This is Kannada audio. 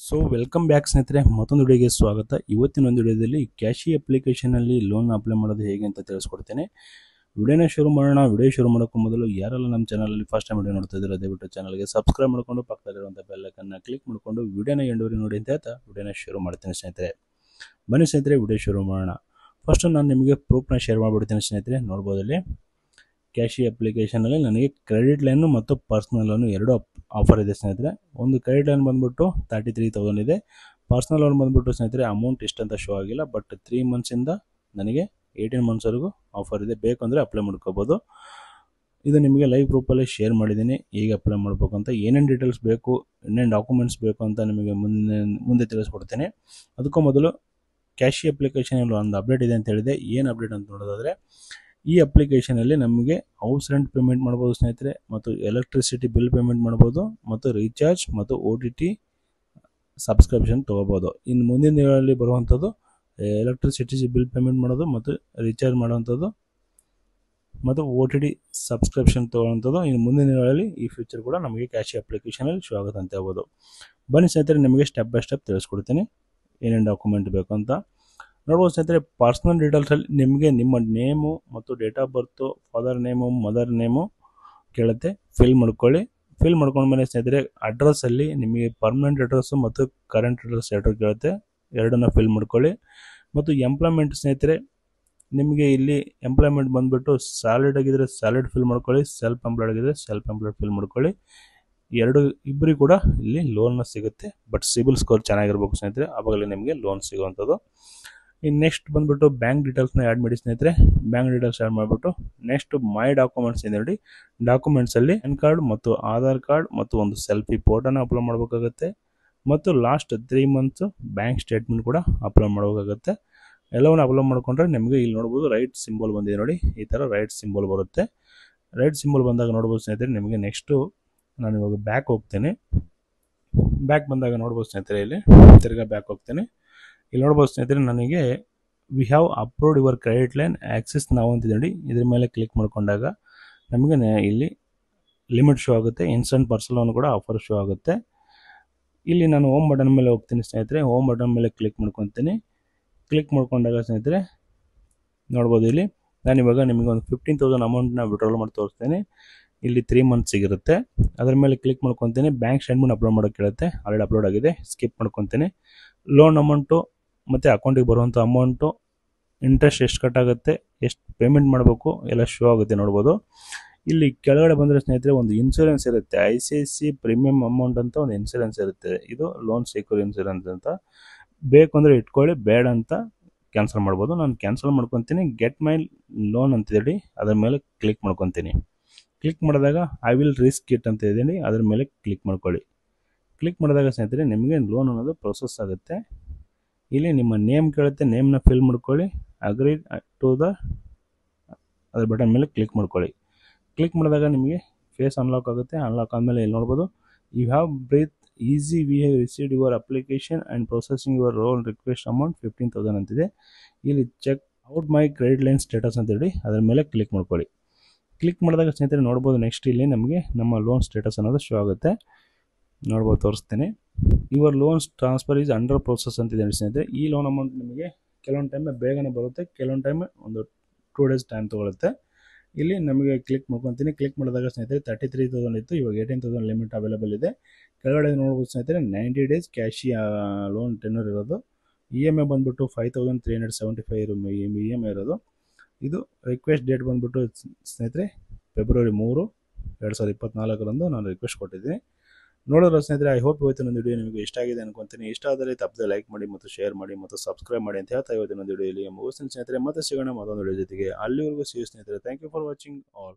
ಸೊ ವೆಲ್ಕಮ್ ಬ್ಯಾಕ್ ಸ್ನೇಹಿತರೆ, ಮತ್ತೊಂದು ವಿಡಿಯೋಗೆ ಸ್ವಾಗತ. ಇವತ್ತಿನ ಒಂದು ವಿಡಿಯೋದಲ್ಲಿ ಕ್ಯಾಶಿ ಅಪ್ಲಿಕೇಶನಲ್ಲಿ ಲೋನ್ ಅಪ್ಲೈ ಮಾಡೋದು ಹೇಗೆ ಅಂತ ತಿಳಿಸ್ಕೊಡ್ತೇನೆ. ವಿಡಿಯೋನ ಶುರು ಮಾಡೋಣ. ವಿಡಿಯೋ ಶುರು ಮಾಡೋಕ್ಕೂ ಮೊದಲು ಯಾರೆಲ್ಲ ನಮ್ಮ ಚಾನಲಲ್ಲಿ ಫಸ್ಟ್ ಟೈಮ್ ವಿಡಿಯೋ ನೋಡ್ತಾ ಇದ್ದಾರೆ ದಯವಿಟ್ಟು ಚಾನಲ್ಗೆ ಸಬ್ಸ್ಕ್ರೈಬ್ ಮಾಡಿಕೊಂಡು ಪಕ್ಕದಲ್ಲಿರುವಂಥ ಬೆಲ್ ಐಕನ್ನ ಕ್ಲಿಕ್ ಮಾಡಿಕೊಂಡು ವಿಡಿಯೋನ ಎಂಡೂರಿ ನೋಡಿ ಅಂತ ಹೇಳ್ತಾ ವಿಡಿಯೋನ ಶುರು ಮಾಡ್ತೀನಿ ಸ್ನೇಹಿತರೆ. ಬನ್ನಿ ಸ್ನೇಹಿತರೆ, ವಿಡಿಯೋ ಶುರು ಮಾಡೋಣ. ಫಸ್ಟು ನಾನು ನಿಮಗೆ ಪ್ರೂಫ್ನ ಶೇರ್ ಮಾಡಿಬಿಡ್ತೀನಿ ಸ್ನೇಹಿತರೆ. ನೋಡ್ಬೋದು ಇಲ್ಲಿ ಕ್ಯಾಶಿ ಅಪ್ಲಿಕೇಶನಲ್ಲಿ ನನಗೆ ಕ್ರೆಡಿಟ್ ಲೈನು ಮತ್ತು ಪರ್ಸ್ನಲ್ ಲೋನು ಎರಡು ಆಫರ್ ಇದೆ ಸ್ನೇಹಿತರೆ. ಒಂದು ಕ್ರೆಡಿಟ್ ಲೈನ್ ಬಂದುಬಿಟ್ಟು 33,000 ಇದೆ. ಪರ್ಸ್ನಲ್ ಲೋನ್ ಬಂದುಬಿಟ್ಟು ಸ್ನೇಹಿತರೆ ಅಮೌಂಟ್ ಇಷ್ಟಂತ ಶೋ ಆಗಿಲ್ಲ, ಬಟ್ 3 ಮಂತ್ಸಿಂದ ನನಗೆ 18 ಮಂತ್ಸ್ವರೆಗೂ ಆಫರ್ ಇದೆ. ಬೇಕಂದರೆ ಅಪ್ಲೈ ಮಾಡ್ಕೋಬೋದು. ಇದು ನಿಮಗೆ ಲೈವ್ ಪ್ರೂಫಲ್ಲಿ ಶೇರ್ ಮಾಡಿದ್ದೀನಿ, ಹೇಗೆ ಅಪ್ಲೈ ಮಾಡಬೇಕು ಅಂತ, ಏನೇನು ಡೀಟೇಲ್ಸ್ ಬೇಕು, ಏನೇನು ಡಾಕ್ಯುಮೆಂಟ್ಸ್ ಬೇಕು ಅಂತ ನಿಮಗೆ ಮುಂದೆ ತಿಳಿಸ್ಕೊಡ್ತೇನೆ. ಅದಕ್ಕೂ ಮೊದಲು ಕ್ಯಾಶಿ ಅಪ್ಲಿಕೇಶನ್ ಒಂದು ಅಪ್ಡೇಟ್ ಇದೆ ಅಂತ ಹೇಳಿದೆ. ಏನು ಅಪ್ಡೇಟ್ ಅಂತ ನೋಡೋದಾದರೆ, ಈ ಅಪ್ಲಿಕೇಶನಲ್ಲಿ ನಮಗೆ ಹೌಸ್ ರೆಂಟ್ ಪೇಮೆಂಟ್ ಮಾಡ್ಬೋದು ಸ್ನೇಹಿತರೆ, ಮತ್ತು ಎಲೆಕ್ಟ್ರಿಸಿಟಿ ಬಿಲ್ ಪೇಮೆಂಟ್ ಮಾಡ್ಬೋದು, ಮತ್ತು ರೀಚಾರ್ಜ್ ಮತ್ತು OTT ಸಬ್ಸ್ಕ್ರಿಪ್ಷನ್ ತೊಗೋಬೋದು. ಇನ್ನು ಮುಂದಿನ ದಿನಗಳಲ್ಲಿ ಬರುವಂಥದ್ದು ಎಲೆಕ್ಟ್ರಿಸಿಟಿ ಬಿಲ್ ಪೇಮೆಂಟ್ ಮಾಡೋದು ಮತ್ತು ರೀಚಾರ್ಜ್ ಮಾಡೋವಂಥದ್ದು ಮತ್ತು OTT ಸಬ್ಸ್ಕ್ರಿಪ್ಷನ್ ತೊಗೊಳ್ಳೋವಂಥದ್ದು ಇನ್ನು ಮುಂದಿನ ದಿನಗಳಲ್ಲಿ ಈ ಫ್ಯೂಚರ್ ಕೂಡ ನಮಗೆ ಕ್ಯಾಶಿ ಅಪ್ಲಿಕೇಶನಲ್ಲಿ ಶೋ ಆಗುತ್ತೆ ಅಂತ ಹೇಳ್ಬೋದು. ಬನ್ನಿ ಸ್ನೇಹಿತರೆ, ನಿಮಗೆ ಸ್ಟೆಪ್ ಬೈ ಸ್ಟೆಪ್ ತಿಳಿಸ್ಕೊಡ್ತೀನಿ ಏನೇನು ಡಾಕ್ಯುಮೆಂಟ್ ಬೇಕು ಅಂತ. ನೋಡ್ಬೋದು ಸ್ನೇಹಿತರೆ, ಪರ್ಸ್ನಲ್ ಡೀಟೇಲ್ಸಲ್ಲಿ ನಿಮಗೆ ನಿಮ್ಮ ನೇಮು ಮತ್ತು date of birth, father name, mother name ಕೇಳುತ್ತೆ. ಫಿಲ್ ಮಾಡ್ಕೊಳ್ಳಿ. ಫಿಲ್ ಮಾಡ್ಕೊಂಡ್ಮೇಲೆ ಸ್ನೇಹಿತರೆ, ಅಡ್ರೆಸ್ಸಲ್ಲಿ ನಿಮಗೆ ಪರ್ಮನೆಂಟ್ ಅಡ್ರೆಸ್ಸು ಮತ್ತು ಕರೆಂಟ್ ಅಡ್ರೆಸ್ ಎರಡು ಕೇಳುತ್ತೆ. ಎರಡನ್ನು ಫಿಲ್ ಮಾಡ್ಕೊಳ್ಳಿ. ಮತ್ತು ಎಂಪ್ಲಾಯ್ಮೆಂಟ್ ಸ್ನೇಹಿತರೆ, ನಿಮಗೆ ಇಲ್ಲಿ ಎಂಪ್ಲಾಯ್ಮೆಂಟ್ ಬಂದುಬಿಟ್ಟು ಸ್ಯಾಲರಿಡ್ ಆಗಿದ್ದರೆ ಸ್ಯಾಲರಿಡ್ ಫಿಲ್ ಮಾಡ್ಕೊಳ್ಳಿ, ಸೆಲ್ಫ್ ಎಂಪ್ಲಾಯ್ಡ್ ಆಗಿದ್ದರೆ ಸೆಲ್ಫ್ ಎಂಪ್ಲಾಯ್ಡ್ ಫಿಲ್ ಮಾಡ್ಕೊಳ್ಳಿ. ಇಬ್ಬರಿಗೂ ಕೂಡ ಇಲ್ಲಿ ಲೋನ್ನ ಸಿಗುತ್ತೆ, ಬಟ್ ಸಿಬಿಲ್ ಸ್ಕೋರ್ ಚೆನ್ನಾಗಿರ್ಬೇಕು ಸ್ನೇಹಿತರೆ, ಆವಾಗಲೇ ನಿಮಗೆ ಲೋನ್ ಸಿಗುವಂಥದ್ದು. ಇನ್ನು ನೆಕ್ಸ್ಟ್ ಬಂದುಬಿಟ್ಟು ಬ್ಯಾಂಕ್ ಡೀಟೇಲ್ಸ್ನ ಆ್ಯಡ್ ಮಾಡಿ ಸ್ನೇಹಿತರೆ. ಬ್ಯಾಂಕ್ ಡೀಟೇಲ್ಸ್ ಆ್ಯಡ್ ಮಾಡಿಬಿಟ್ಟು ನೆಕ್ಸ್ಟ್ ಮೈ ಡಾಕ್ಯುಮೆಂಟ್ಸ್ ಇದೆ ನೋಡಿ, ಡಾಕ್ಯುಮೆಂಟ್ಸಲ್ಲಿ ಪ್ಯಾನ್ ಕಾರ್ಡ್ ಮತ್ತು ಆಧಾರ್ ಕಾರ್ಡ್ ಮತ್ತು ಒಂದು ಸೆಲ್ಫಿ ಫೋಟೋನ ಅಪ್ಲೋಡ್ ಮಾಡಬೇಕಾಗುತ್ತೆ. ಮತ್ತು ಲಾಸ್ಟ್ 3 ಮಂತ್ಸು ಬ್ಯಾಂಕ್ ಸ್ಟೇಟ್ಮೆಂಟ್ ಕೂಡ ಅಪ್ಲೋಡ್ ಮಾಡಬೇಕಾಗುತ್ತೆ. ಎಲ್ಲವನ್ನು ಅಪ್ಲೋಡ್ ಮಾಡಿಕೊಂಡ್ರೆ ನಿಮಗೆ ಇಲ್ಲಿ ನೋಡ್ಬೋದು ರೈಟ್ ಸಿಂಬಲ್ ಬಂದಿದೆ ನೋಡಿ, ಈ ಥರ ರೈಟ್ ಸಿಂಬಲ್ ಬರುತ್ತೆ. ರೈಟ್ ಸಿಂಬಲ್ ಬಂದಾಗ ನೋಡ್ಬೋದು ಸ್ನೇಹಿತರೆ, ನಿಮಗೆ ನೆಕ್ಸ್ಟು ನಾನು ಇವಾಗ ಬ್ಯಾಕ್ ಹೋಗ್ತೇನೆ. ಬ್ಯಾಕ್ ಬಂದಾಗ ನೋಡ್ಬೋದು ಸ್ನೇಹಿತರೆ, ಇಲ್ಲಿ ತಿರ್ಗಾ ಬ್ಯಾಕ್ ಹೋಗ್ತೇನೆ. ಇಲ್ಲಿ ನೋಡ್ಬೋದು ಸ್ನೇಹಿತರೆ, ನನಗೆ we have approved your credit line Axis ನಾವು ಅಂತಿದೆ ನೋಡಿ, ಇದ್ರ ಮೇಲೆ ಕ್ಲಿಕ್ ಮಾಡ್ಕೊಂಡಾಗ ನಮಗೆ ಇಲ್ಲಿ ಲಿಮಿಟ್ ಶೋ ಆಗುತ್ತೆ. ಇನ್ಸ್ಟಂಟ್ ಪರ್ಸನಲ್ ಲೋನ್ ಕೂಡ ಆಫರ್ ಶೋ ಆಗುತ್ತೆ. ಇಲ್ಲಿ ನಾನು ಹೋಮ್ ಬಟನ್ ಮೇಲೆ ಹೋಗ್ತೀನಿ ಸ್ನೇಹಿತರೆ. ಹೋಮ್ ಬಟನ್ ಮೇಲೆ ಕ್ಲಿಕ್ ಮಾಡ್ಕೊತೀನಿ. ಕ್ಲಿಕ್ ಮಾಡ್ಕೊಂಡಾಗ ಸ್ನೇಹಿತರೆ ನೋಡ್ಬೋದು, ಇಲ್ಲಿ ನಾನು ಇವಾಗ ನಿಮಗೆ ಒಂದು 15,000 ಅಮೌಂಟ್ನ ವಿಡ್ರಾಲ್ ಮಾಡಿ ತೋರಿಸ್ತೇನೆ. ಇಲ್ಲಿ 3 ಮಂತ್ಸ್ ಸಿಗಿರುತ್ತೆ. ಅದರ ಮೇಲೆ ಕ್ಲಿಕ್ ಮಾಡ್ಕೊತೀನಿ. ಬ್ಯಾಂಕ್ ಸ್ಟೇಟ್ಮೆಂಟ್ ಅಪ್ಲೋಡ್ ಮಾಡೋಕ್ಕೆ ಕೇಳುತ್ತೆ, ಆಲ್ರೆಡಿ ಅಪ್ಲೋಡ್ ಆಗಿದೆ, ಸ್ಕಿಪ್ ಮಾಡ್ಕೊತೀನಿ. ಲೋನ್ ಅಮೌಂಟು ಮತ್ತು ಅಕೌಂಟಿಗೆ ಬರುವಂಥ ಅಮೌಂಟು, ಇಂಟ್ರೆಸ್ಟ್ ಎಷ್ಟು ಕಟ್ಟಾಗುತ್ತೆ, ಎಷ್ಟು ಪೇಮೆಂಟ್ ಮಾಡಬೇಕು ಎಲ್ಲ ಶೋ ಆಗುತ್ತೆ ನೋಡ್ಬೋದು. ಇಲ್ಲಿ ಕೆಳಗಡೆ ಬಂದರೆ ಸ್ನೇಹಿತರೆ, ಒಂದು ಇನ್ಶೂರೆನ್ಸ್ ಇರುತ್ತೆ, ICIC ಪ್ರೀಮಿಯಂ ಅಮೌಂಟ್ ಅಂತ ಒಂದು ಇನ್ಶೂರೆನ್ಸ್ ಇರುತ್ತೆ. ಇದು ಲೋನ್ ಸೆಕ್ಯೂರ್ ಇನ್ಶೂರೆನ್ಸ್ ಅಂತ. ಬೇಕು ಅಂದರೆ ಇಟ್ಕೊಳ್ಳಿ, ಬೇಡ ಅಂತ ಕ್ಯಾನ್ಸಲ್ ಮಾಡ್ಬೋದು. ನಾನು ಕ್ಯಾನ್ಸಲ್ ಮಾಡ್ಕೊತೀನಿ. ಗೆಟ್ ಮೈ ಲೋನ್ ಅಂತೇಳಿ ಅದರ ಮೇಲೆ ಕ್ಲಿಕ್ ಮಾಡ್ಕೊತೀನಿ. ಕ್ಲಿಕ್ ಮಾಡಿದಾಗ ಐ ವಿಲ್ ರಿಸ್ಕ್ ಇಟ್ ಅಂತ ಇದ್ದೀನಿ, ಅದ್ರ ಮೇಲೆ ಕ್ಲಿಕ್ ಮಾಡ್ಕೊಳ್ಳಿ. ಕ್ಲಿಕ್ ಮಾಡಿದಾಗ ಸ್ನೇಹಿತರೆ, ನಿಮಗೆ ಲೋನ್ ಅನ್ನೋದು ಪ್ರೊಸೆಸ್ ಆಗುತ್ತೆ. ಇಲ್ಲಿ ನಿಮ್ಮ ನೇಮ್ ಕೇಳುತ್ತೆ, ನೇಮ್ನ ಫಿಲ್ ಮಾಡ್ಕೊಳ್ಳಿ. ಅಗ್ರಿ ಟು ದ ಅದ್ರ ಬಟನ್ ಮೇಲೆ ಕ್ಲಿಕ್ ಮಾಡ್ಕೊಳ್ಳಿ. ಕ್ಲಿಕ್ ಮಾಡಿದಾಗ ನಿಮಗೆ ಫೇಸ್ ಅನ್ಲಾಕ್ ಆಗುತ್ತೆ. ಅನ್ಲಾಕ್ ಆದಮೇಲೆ ಇಲ್ಲಿ ನೋಡ್ಬೋದು, you have breathe easy, we have received your application and processing your loan request amount 15,000 ಅಂತಿದೆ. ಇಲ್ಲಿ check out my credit line status ಅಂತೇಳಿ ಅದ್ರ ಮೇಲೆ ಕ್ಲಿಕ್ ಮಾಡ್ಕೊಳ್ಳಿ. ಕ್ಲಿಕ್ ಮಾಡಿದಾಗ ಸ್ನೇಹಿತರೆ ನೋಡ್ಬೋದು, ನೆಕ್ಸ್ಟ್ ಇಲ್ಲಿ ನಮಗೆ ನಮ್ಮ ಲೋನ್ ಸ್ಟೇಟಸ್ ಅನ್ನೋದು ಶೋ ಆಗುತ್ತೆ. ನೋಡ್ಬೋದು, ತೋರಿಸ್ತೀನಿ. Your loans transfer is under process ಅಂತಿದೆ ಸ್ನೇಹಿತರೆ. ಈ ಲೋನ್ ಅಮೌಂಟ್ ನಿಮಗೆ ಕೆಲವೊಂದು ಟೈಮ್ ಬೇಗನೆ ಬರುತ್ತೆ, ಕೆಲವೊಂದು ಟೈಮ್ ಒಂದು 2 ಡೇಸ್ ಟೈಮ್ ತೊಗೊಳುತ್ತೆ. ಇಲ್ಲಿ ನಮಗೆ ಕ್ಲಿಕ್ ಮಾಡ್ಕೊತೀನಿ. ಕ್ಲಿಕ್ ಮಾಡಿದಾಗ ಸ್ನೇಹಿತರೆ 33,000 ಇತ್ತು, ಇವಾಗ 18,000 ಲಿಮಿಟ್ ಅವೈಲೇಬಲ್ ಇದೆ. ಕೆಳಗಡೆ ನೋಡ್ಬೋದು ಸ್ನೇಹಿತರೆ, 90 ಡೇಸ್ ಕ್ಯಾಶಿ ಲೋನ್ ಟೆನ್ಯೂರ್ ಇರೋದು. EMI ಬಂದುಬಿಟ್ಟು 5,375 EMI ಇರೋದು. ಇದು ರಿಕ್ವೆಸ್ಟ್ ಡೇಟ್ ಬಂದುಬಿಟ್ಟು ಸ್ನೇಹಿತರೆ ಫೆಬ್ರವರಿ 3, 2024 ನಾನು ರಿಕ್ವೆಸ್ಟ್ ಕೊಟ್ಟಿದ್ದೀನಿ. ನೋಡೋರು ಸ್ನೇಹಿತರೆ, ಐ ಹೋಪ್ ಇವತ್ತಿನ ಒಂದು ವಿಡಿಯೋ ನಿಮಗೆ ಇಷ್ಟ ಆಗಿದೆ ಅನ್ಕೊಂತೀನಿ. ಇಷ್ಟ ಆದರೆ ತಪ್ಪದೆ ಲೈಕ್ ಮಾಡಿ ಮತ್ತು ಶೇರ್ ಮಾಡಿ ಮತ್ತು ಸಬ್ಸ್ಕ್ರೈಬ್ ಮಾಡಿ ಅಂತ ಹೇಳ್ತಾ ಇವತ್ತಿನ ಒಂದು ವಿಡಿಯೋಲಿ ಮುಗಿಸ್ತೀನಿ ಸ್ನೇಹಿತರೆ. ಮತ್ತೆ ಸಿಗೋಣ ಮತ್ತೊಂದು ವಿಡಿಯೋ ಜೊತೆಗೆ. ಅಲ್ಲಿವರೆಗೂ ಸಿ ಯು ಸ್ನೇಹಿತರೆ. Thank you for watching all.